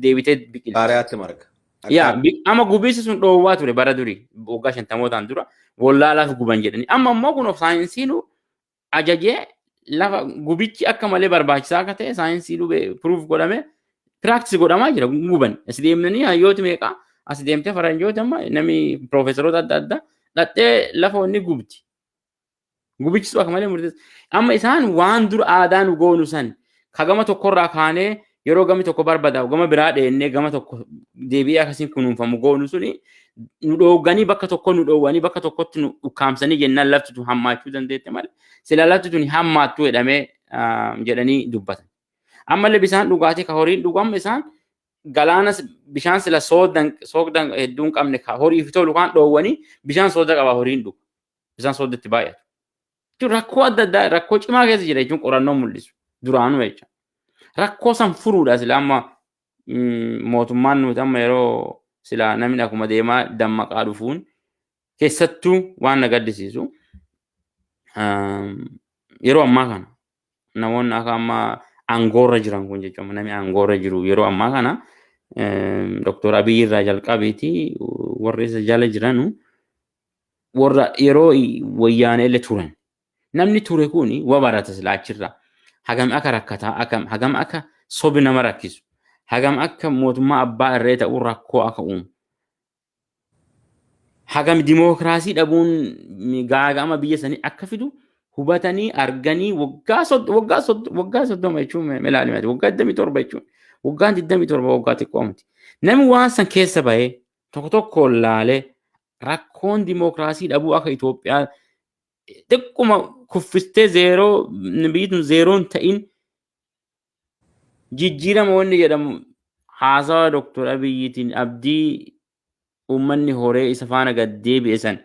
deebitee biqilti. Baariyaatti marga. Yaa amma gubiinsi sun dhoowwaa ture bara durii waggaa 50 dura wallaalaaf guban jedhanii amma immoo kun saayinsiin ajajee lafa gubichi akka malee barbaachisaa akka ta'e saayinsiin proof godhame practice godhamaa jira guban as deemnanii hayyooti meeqaa as deemtee faranjoota amma namni profeesoroota adda addaa dhattee lafa wanni gubti gubichi sun akka malee murteessa amma isaan waan dur aadaa nu goonu san kagama tokkorraa kaanee yeroo gami tokko barbada gama biraa dheennee gama tokko deebi'ee akkasiin kunuunfamu goonu suni nu dhooganii bakka tokko nu dhoowwanii bakka tokkotti nu ukkaamsanii jennaan lafti tun hammaachuu dandeette malee sila lafti tun hammaattuu jedhamee jedhanii dubbatan. Ammallee bishaan dhugaatii ka horiin dhugamu isaan galaanas bishaan sila soogdan hedduun qabne ka horiif tolu kan dhoowwanii bishaan sooda qaba horiin dhugu bishaan soodatti baay'atu. Rakkoo adda addaa rakkoo cimaa keessa jira jechuun qorannoo mul'isu duraanuu jecha. Rakkoo san furuudha sila amma mootummaan nuti amma yeroo sila namni akkuma deemaa dammaqaa dhufuun keessattuu waan na gaddisiisu yeroo ammaa kana namoonni akka amma aangoorra jiran kun jechuun namni aangoorra jiru yeroo ammaa kana Dr. Abiy irraa jalqabeeti warri isa jala jiranu warra yeroo wayyaaneellee turan. Namni ture kuni waa barata silaachirraa hagam akka rakkataa hagam akka sobi nama rakkisu hagam akka mootummaa abbaa irree ta'uu rakkoo akka uumu. Hagam dimookiraasii dhabuun gaagama biyya sanii akka fidu hubatanii arganii waggaa soddoma jechuun milaalimati waggaa 27 jechuun waggaan 27 waggaa xiqqoo miti. Namni waan san keessa bahee tokko tokkoon laalee rakkoon dimookiraasii dhabuu akka Itoophiyaa xiqquma kuffistee biyyi zeeroon ta'in jijjiirama wanni jedhamu haasawa Dr. Abiyyiitiin abdii uummanni horee isa faana gad deebi'e san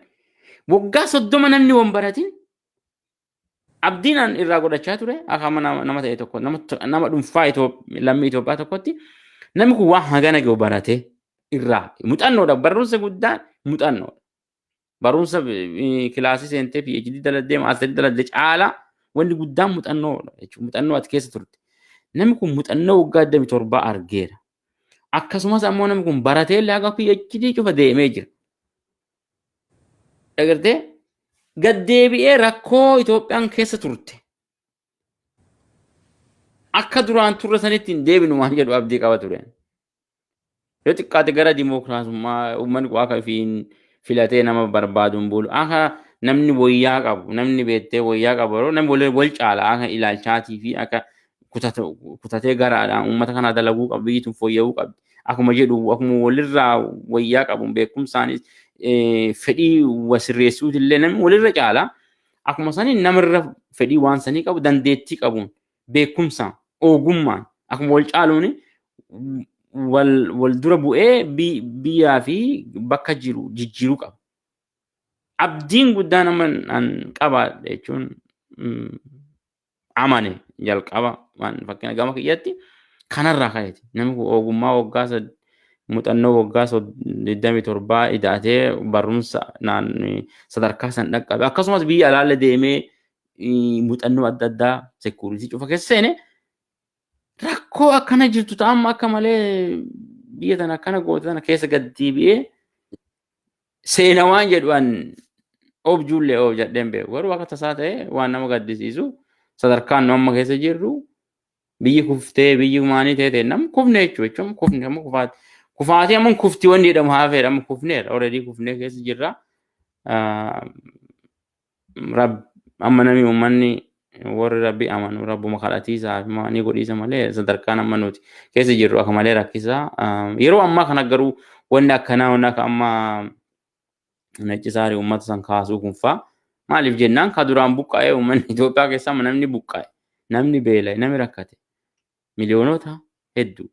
waggaa 30 namni waan baratin abdiin irraa godhachaa ture akka nama ta'e tokko nama dhuunfaa lammii Itoophiyaa tokkotti namni kun waan hagana ga'u barate irraa muuxannoodha barumsa guddaan muuxannoodha. Barumsa kilaasii seentee PhD daladdee maasterii daladdee caalaa wanni guddaan muuxannoodha jechuudha. Muuxannoo ati keessa turte. Namni kun muuxannoo waggaa 27 argeera. Akkasumas ammoo namni kun baratee illee akka PhD cufa deemee jira. Dhagartee gad deebi'ee rakkoo Itoophiyaan keessa turte. Akka duraan turre sanitti hin deebinu waan jedhu abdii qaba ture. Yoo xiqqaate gara dimookiraasummaa uummanni akka filatee nama barbaaduun bulu akka namni wayyaa qabu namni beektee wayyaa qabu namni wal caalaa akka ilaalchaatii fi akka kutatee garaadhaan uummata kana dalaguu qabu biyyi tun fooyya'uu qabdi. Akkuma jedhu akkuma walirraa wayyaa qabu beekumsaanis fedhii wasirreessuuti illee namni walirra caalaa akkuma sanii namarra fedhii waan sanii qabu dandeettii qabuun beekumsaan ogummaan akkuma wal caaluuni wal dura bu'ee biyyaa fi bakka jiru jijjiiruu qaba. Abdiin guddaan an qaba jechuun amane jalqaba waan fakkeenya gama kiyyatti kanarraa ka'eeti. Namni kun ogummaa waggaa muuxannoo waggaa 27 idaatee barumsa sadarkaa san dhaqqabe. Akkasumas biyya alaalle deemee muuxannoo adda addaa sekuuritii cufa keessa seene rakkoo akkana jirtu ta'amma akka malee biyya tana akkana goote tana keessa gad deebi'ee seena waan jedhuan objuullee of jedheen beeku. Garuu akka tasaa ta'e waan nama gaddisiisu sadarkaan nu amma keessa jirru biyyi kuftee biyyi maanii ta'e nam kufne jechuun kufne amma kufaatee amma kufti wanni jedhamu haafeedha amma kufneera already kufnee keessa jirra. Amma namni uummanni warri rabbi amanu rabbuma kadhatiisaa fi maanii godhiisa malee sadarkaan amma nuti keessa jirru akka malee rakkisaa. Yeroo ammaa kana garuu wanni akkanaa wanni akka amma naccisaarii uummata san kaasuu kun fa'aa maaliif jennaan ka duraan buqqa'ee uummanni Itoophiyaa keessaa namni buqqa'e namni beela'e namni rakkate miliyoonota hedduu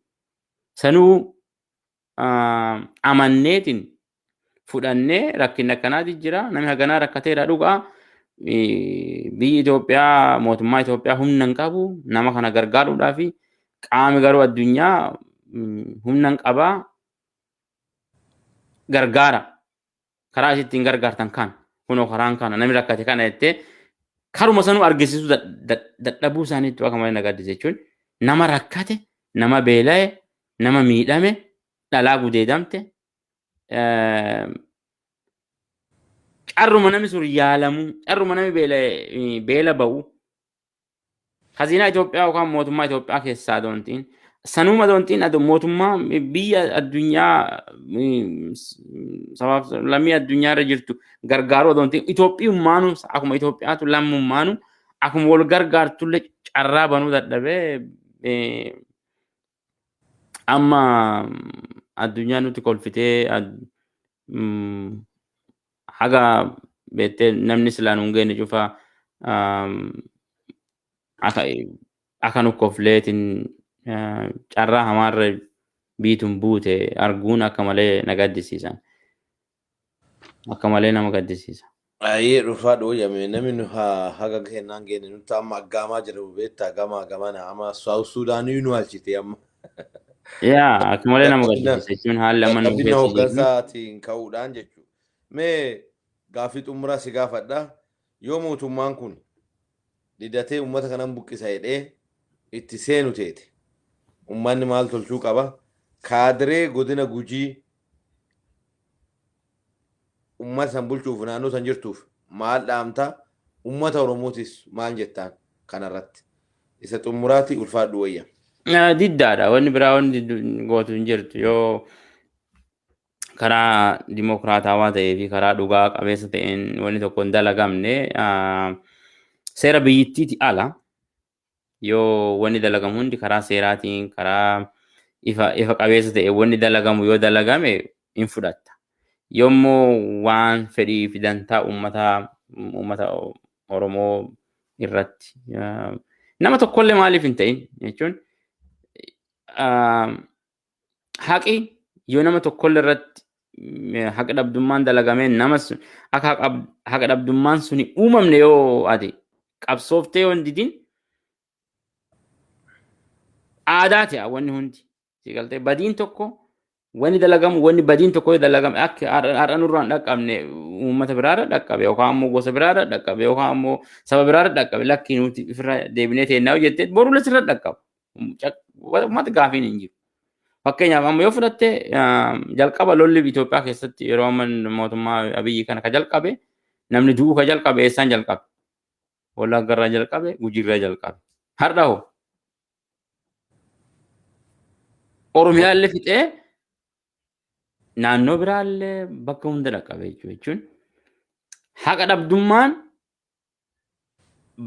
sanuu amanneetiin fudhannee rakkinni akkanaati jira namni haganaa rakkateera dhugaa. Biyyi Itoophiyaa mootummaa Itoophiyaa humna hin qabu nama kana gargaaruudhaaf qaami garuu addunyaa humna hin qabaa gargaara karaa ittiin gargaartan kan kunoo karaan kana namni rakkate kana jettee karuma sanuu argisiisuu dadhabuu isaaniitti akka malee nagaddise jechuun nama rakkate nama beela'e nama miidhame dhalaa gudeedamte carruma namni sun yaalamu carruma namni beela ba'u haziinaa Itoophiyaa yookaan mootummaa Itoophiyaa keessaa doontiin sanuma doontiin mootummaa biyya addunyaa sabaaf lammii addunyaa irra jirtu gargaaruu doontiin Itoophiyummaanu akkuma Itoophiyaatu lammummaanu akkuma wal gargaartullee carraa banuu dadhabee amma addunyaa nuti kolfitee haga beektee namni silaan hungeenne cufa akka nu kofleetiin carraa hamaarra biituun buute arguun akka malee na gaddisiisan. Akka malee nama gaddisiisa. Ayyee dhufaa dhooyame namni nu haga kennaan geenne nuti amma aggaamaa jira beektaa gamana amma Saawus Suudaanii nu halchite amma. Yaa akka malee nama gaddisiisa jechuun haalli amma nu Guddina hoggansaatiin ka'uudhaan jechuudha. Mee gaaffii xumuraa si gaafadha. yoo mootummaan kun didatee uummata kanan buqqisa jedhee itti seenu teete uummanni maal tolchuu qaba? Kaadiree godina Gujii uummata san bulchuuf naannoo san jirtuuf maal dhaamta? Uummata Oromootis maal jettaan kanarratti? Isa xumuraati ulfaadhu wayya. Diddaadha. Wanni biraa wanni gootu hin jirtu yoo karaa dimokiraatawaa ta'ee fi karaa dhugaa qabeessa ta'een wanni tokko hin dalagamne seera biyyittiiti ala yoo wanni dalagamu hundi karaa seeraatiin karaa ifa qabeessa ta'e wanni dalagamu yoo dalagame hin fudhatta. Yoommoo waan fedhii fi dantaa uummata Oromoo irratti nama tokkollee maaliif hin ta'in jechuun haqi yoo nama tokkollee irratti haqa dhabdummaan dalagamee namas akka haqa dhabdummaan suni uumamne yoo ati qabsooftee yoo hin didin aadaati wanni hundi sigaltee badiin tokko wanni dalagamu wanni badiin tokko dalagame akka har'a nurraan dhaqqabne uummata biraarra dhaqqabe yookaan ammoo gosa biraarra dhaqqabe yookaan ammoo saba biraarra dhaqqabe lakkii nuti ofirra deebinee teennaa jettee boru lasirra dhaqqabu. Uummata gaafiin hin jiru. Fakkeenyaaf amma yoo fudhatte jalqaba lolli Itoophiyaa keessatti yeroo amma mootummaa Abiyyi kana ka jalqabe namni du'uu ka jalqabe eessaan jalqabe? Wallaggarraa jalqabe Gujiirraa jalqabe. Har'a hoo Oromiyaallee fixee naannoo biraallee bakka hunda dhaqqabe jechuun haqa dhabdummaan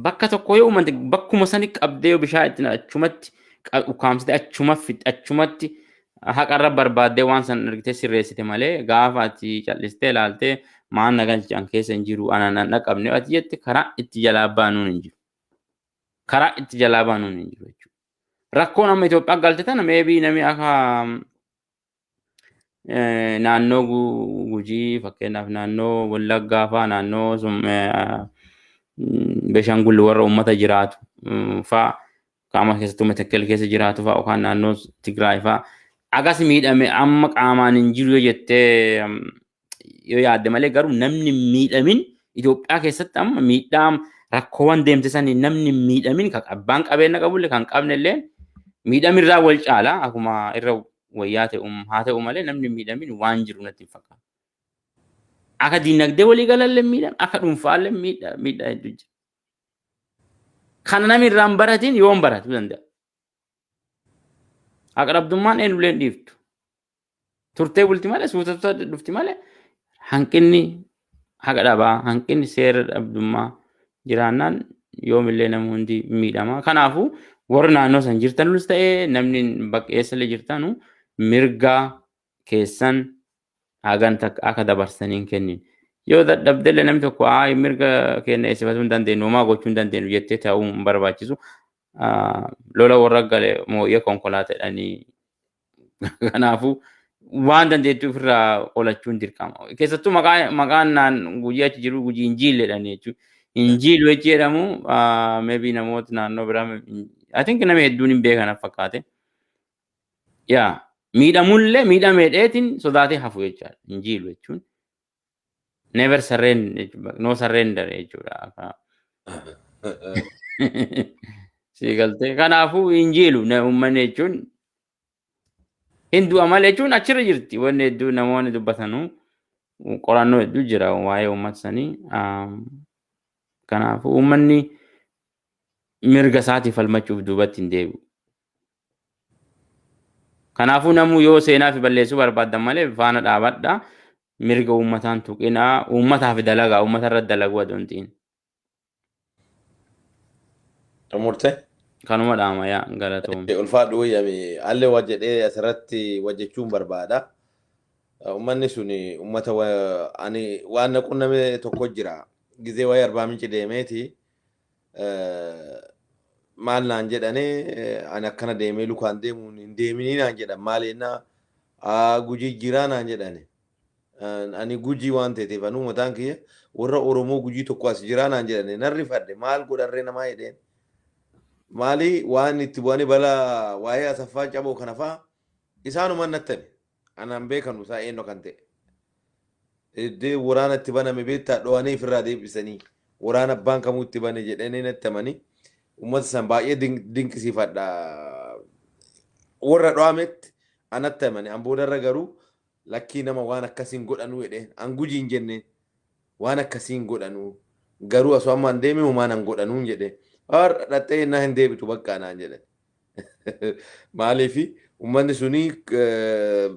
bakka tokko yoo uumante bakkuma sani qabdee yoo bishaan ittiin achumatti ukkaamsite achumatti haqarra barbaaddee waan san argitee sirreessite malee gaafa ati cal'istee ilaaltee maan nagalchaan keessa hin jiru anaan dhaqqabne ati jette karaa itti jalaa baanuun hin jiru. Karaa itti jalaa baanuun hin jiru jechuudha. Rakkoon amma Itoophiyaa galte tana meebii namni akka naannoo Gujii fakkeenyaaf naannoo Wallaggaa fa'aa naannoo Beshangul warra uummata jiraatu fa'aa qaama keessattuu Matakkal keessa jiraatu fa'aa yookaan naannoo Tigraay fa'aa agas miidhame amma qaamaan hin jiru yoo jettee yoo yaadde malee garuu namni miidhamin Itoophiyaa keessatti amma miidhaa rakkoowwan deemsisanii namni miidhamin kan abbaan qabeenya qabullee kan qabnellee miidhamirraa wal caala akkuma irra wayyaa ta'u haa ta'u malee namni miidhamin waan jiru natti fakkaata. Akka diinagdee walii galallee miidhama akka dhuunfaallee miidhaa hedduu jira. Kana namni irraan baratiin yoon baratu danda'a. Haqa dhabdummaan eenyullee hin dhiiftu. Turtee bulti malee suutota dhufti malee hanqinni haqa dhabaa hanqinni seera dhabdummaa jiraannaan yoomillee nama hundi miidhama. Kanaafuu warra naannoo san jirtanus ta'ee namni bakkeessallee jirtanu mirgaa keessan hagan akka dabarsaniin kennin. Yoo dadhabdellee namni tokko mirga kenna eessifachuu hin dandeenyu homaa gochuu hin dandeenyu jettee ta'uu hin barbaachisu. Lola warra gale moo'ee konkolaataadhaanii kanaafuu waan dandeettii ofirraa qolachuun dirqama. Keessattuu maqaan Gujii achi jiru Gujii Injiilleedhaan jechuudha. Injiil wajji jedhamu maybe namoota naannoo biraa I think nama hedduun hin beekan fakkaate. Yaa miidhamullee miidhameedheetiin sodaatee hafu jechaadha. Injiil jechuun never surrender no surrender jechuudha. Sigaltee kanaafuu injiilu uummanni jechuun hindu'a malee jechuun achirra jirti wanni hedduu namoonni dubbatanuu qorannoo hedduu jira waa'ee uummata sanii. Kanaafuu uummanni mirga isaatiif falmachuuf duubatti hin deebi'u. Kanaafuu namuu yoo seenaa fi balleessuu barbaadan malee faana dhaabadha. Mirga uummataan tuqinaa uummataaf dalagaa uummatarra dalaguu adoontiin. Xumurte? Kanuma dhaama yaa galatoom. Ulfaadhu wayyame allee wajjedhee asirratti wajjechuun barbaada. Uummanni sun uummata ani waan naqunname tokko jira. Gizee waa'ee Arbaa Minci deemeeti maal naan jedhanii ani akkana deemee lukaan deemuun hin deeminii naan jedhan maal ennaa Gujii jiraa naan jedhani. Ani Gujii waan ta'eef anuu mataan kiyya warra Oromoo Gujii tokko as jiraa naan jedhani nan rifadhe maal godharree namaa jedheen. Maali waan itti bu'anii balaa waa'ee Asaffaa Caboo kana fa'aa isaanumaan nattame anaan beekanu isaa eenyu kan ta'e. Iddoo waraana itti baname beektaa dho'anii ofirraa deebisanii waraana abbaan kamuu itti bane jedhanii natti himanii uummata san baay'ee dinqisiifadha. Warra dhaametti anatti himanii an boodarra garuu lakkii nama waan akkasiin godhanuu jedheen an gujii hin jenne waan akkasiin godhanuu garuu asoo amma hin deeme homaan an godhanuun jedhe har'a dhattee innaa hin deebitu bakka anaan jedhe. Maaliifi uummanni suni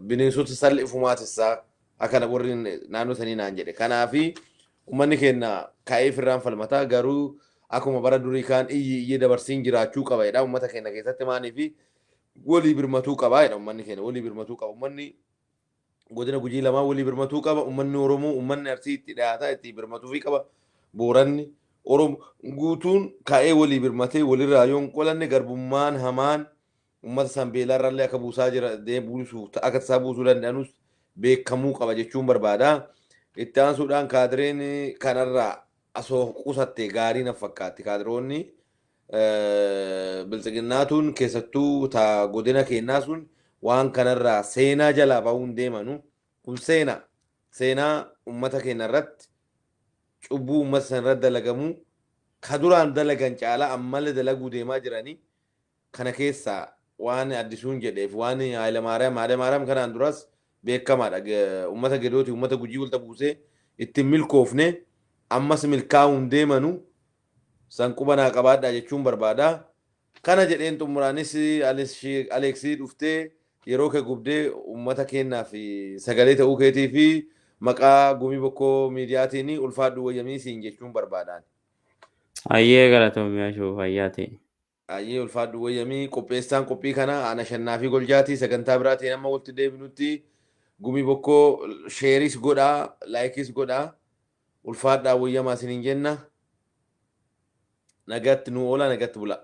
bineensota salphifumaatessaa akkana warri naannoo sanii naan jedhe. Kanaafi uummanni keenya ka'ee firraan falmataa garuu akkuma bara durii kaan iyyi dabarsiin jiraachuu qaba jedha uummata keenya keessatti maaliifi walii birmatuu qaba jedha uummanni keenya walii birmatuu qaba uummanni godina gujii lamaa walii birmatuu qaba uummanni Oromoo uummanni Arsii itti dhiyaataa itti birmatuufi qaba Booranni Oromoo guutuun ka'ee walii birmatee walirraa yoon qolanne garbummaan hamaan uummata san beelaarraallee akka buusaa jira buusuu akka isaa buusuu danda'anus beekamuu qaba jechuun barbaada. Itti aansuudhaan kaadireen kanarraa asoo qusatte gaarii na fakkaatti kaadiroonni biltsiginnaatuun keessattuu ta godina keenyaa sun waan kanarraa seenaa jalaa bahuun deemanu kun seenaa uummata keenya irratti cubbuu uummata san irratti dalagamuu ka duraan dalagan caalaa ammallee dalaguu deemaa jiranii kana keessaa waan addisuun jedheef waan Hayilamaariyaam kanaan duras beekamaadha. Uummata Gedooti uummata Gujii walta buusee ittiin milkoofne ammas milkaa'uun deemanu san quba naa qabaadhaa jechuun barbaada. Kana jedheen xumuraanis Aleeksii dhuftee yeroo kee gubdee uummata keenyaaf sagalee ta'uu keetii fi maqaa Gumii Bokkoo miidiyaatiin ulfaadhu wayyamii siin jechuun barbaadaan. Ayyee galatoomii ashuu fayyaa ta'e. Ayyee ulfaadhu wayyamii qopheessaan qophii kana ana shannaa fi goljaati sagantaa biraatiin amma walitti deebinutti Gumii Bokkoo sheeris godhaa laayikis godhaa ulfaadhaa wayyamaa isiniin jenna nagatti nu oola nagatti bula.